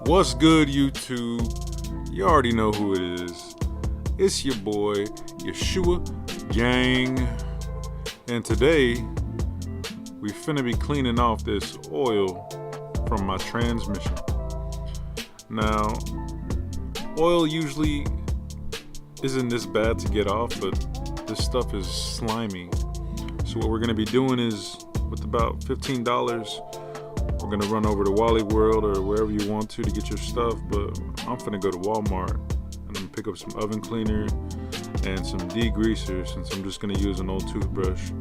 What's good, YouTube? You already know who it is. It's your boy, Yeshua GANG. And today, we finna be cleaning off this oil from my transmission. Now, oil usually isn't this bad to get off, but this stuff is slimy. So what we're gonna be doing is, with about $15, we're gonna run over to World or wherever you want to get your stuff, but I'm finna go to Walmart and I'm gonna pick up some oven cleaner and some degreaser, since I'm just gonna use an old toothbrush.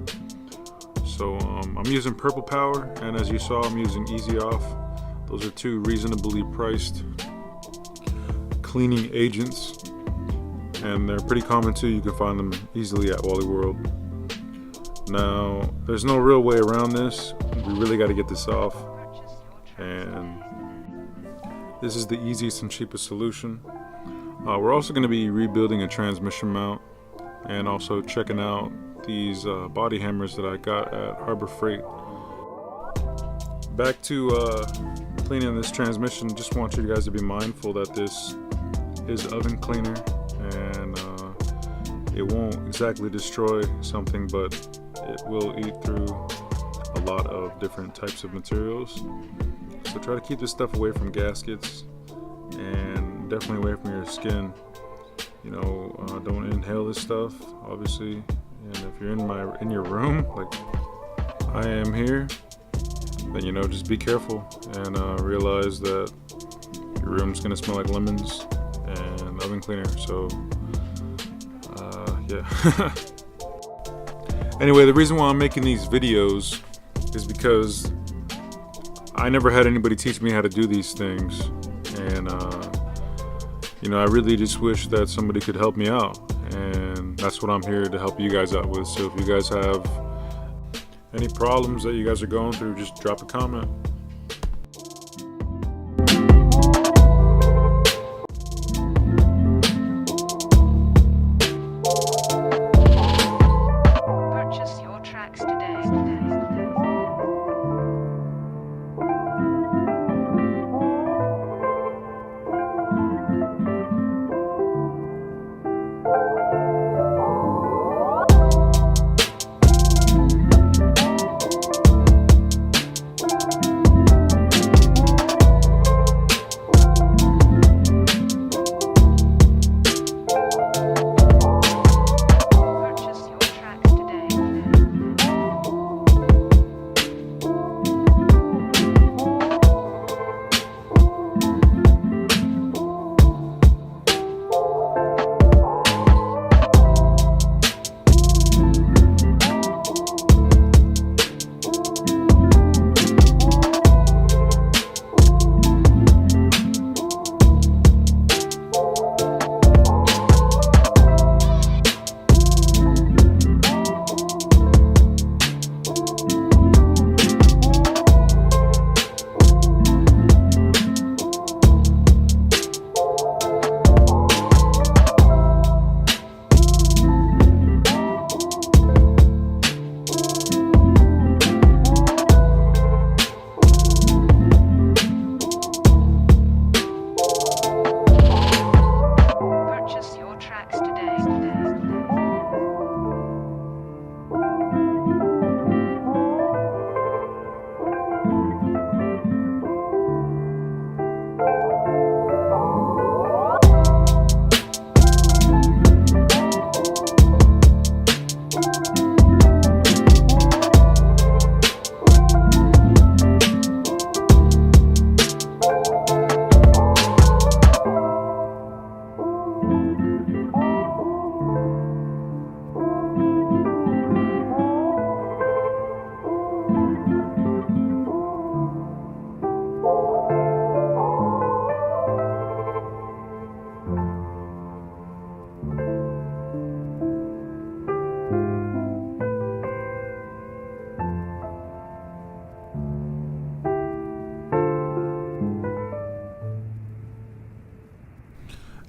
So I'm using Purple Power, and as you saw, I'm using Easy Off. Those are two reasonably priced cleaning agents, and they're pretty common too. You can find them easily at World. Now, there's no real way around this. We really got to get this off, and this is the easiest and cheapest solution. We're also going to be rebuilding a transmission mount and also checking out these body hammers that I got at Harbor Freight. Back to cleaning this transmission. Just want you guys to be mindful that this is oven cleaner, and it won't exactly destroy something, but it will eat through a lot of different types of materials. So try to keep this stuff away from gaskets and definitely away from your skin. You know, don't inhale this stuff, obviously. And if you're in your room, like I am here, then, you know, just be careful and realize that your room's gonna smell like lemons and oven cleaner. So yeah. Anyway, the reason why I'm making these videos is because I never had anybody teach me how to do these things, and you know, I really just wish that somebody could help me out, and that's what I'm here to help you guys out with. So if you guys have any problems that you guys are going through, just drop a comment.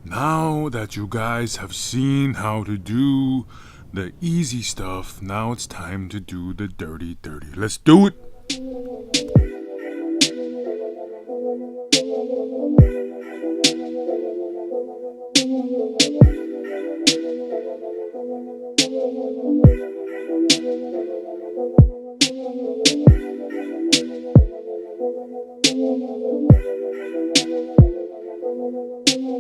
Now that you guys have seen how to do the easy stuff, now it's time to do the dirty. Let's do it! Alright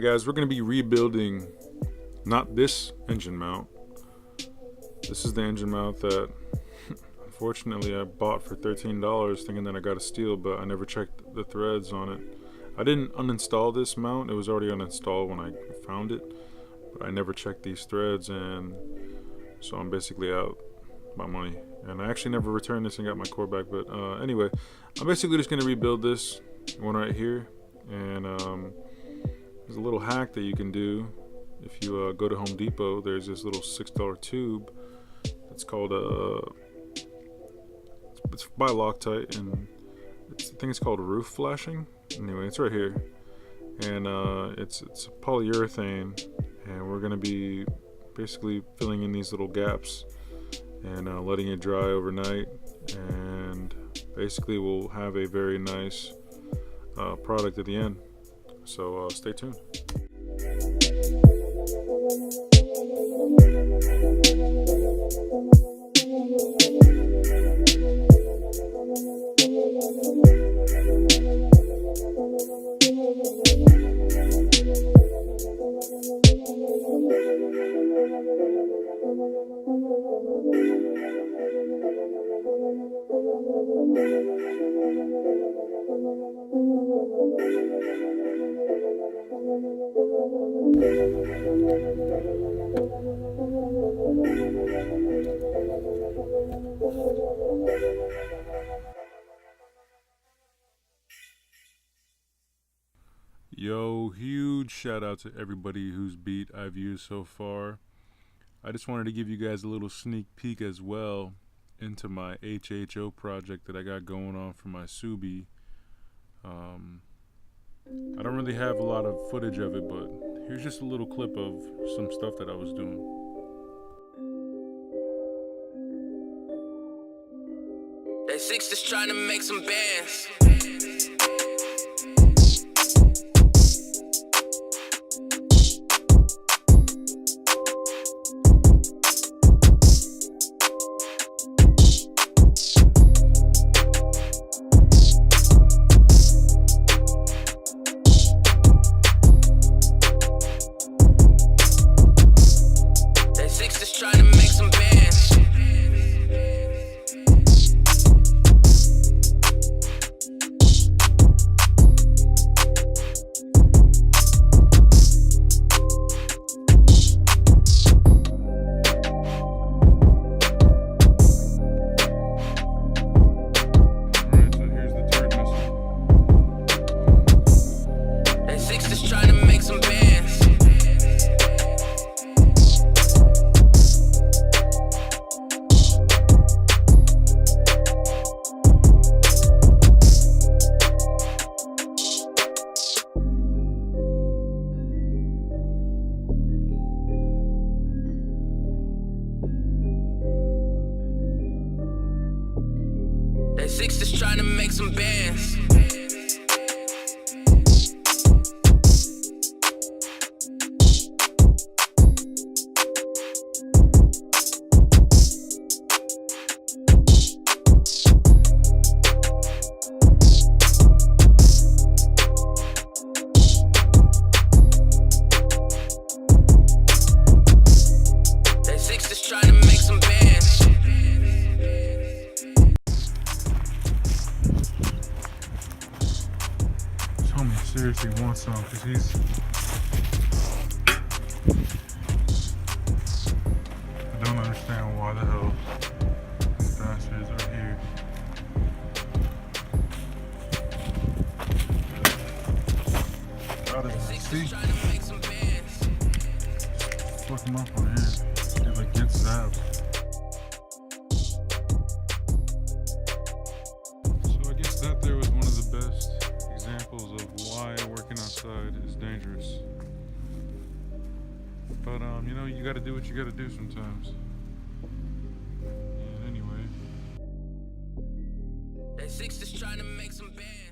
guys, we're going to be rebuilding not this engine mount. This is the engine mount that unfortunately I bought for $13 thinking that I got a steal, but I never checked the threads on it. I didn't uninstall this mount, it was already uninstalled when I found it, but I never checked these threads, and so I'm basically out my money. And I actually never returned this and got my core back, but anyway, I'm basically just going to rebuild this one right here. And there's a little hack that you can do if you go to Home Depot. There's this little $6 tube. It's called it's by Loctite, and I think it's called roof flashing. Anyway, it's right here, and it's polyurethane, and we're gonna be basically filling in these little gaps and letting it dry overnight, and basically we'll have a very nice product at the end. So stay tuned. Yo, huge shout out to everybody whose beat I've used so far. I just wanted to give you guys a little sneak peek as well into my HHO project that I got going on for my subi. I don't really have a lot of footage of it, but here's just a little clip of some stuff that I was doing. DaySIX is trying to make some bands. DaySIX is trying to make some bands. DaySIX is trying to make some bands. Seriously wants some, because he's I don't understand why the hell these bastards are here. God is not see. Fuck him up on here. He like gets zapped. So I guess that there was one of the best examples of why working outside is dangerous. But you know, you gotta do what you gotta do sometimes. And anyway, DaySIX is trying to make some bands.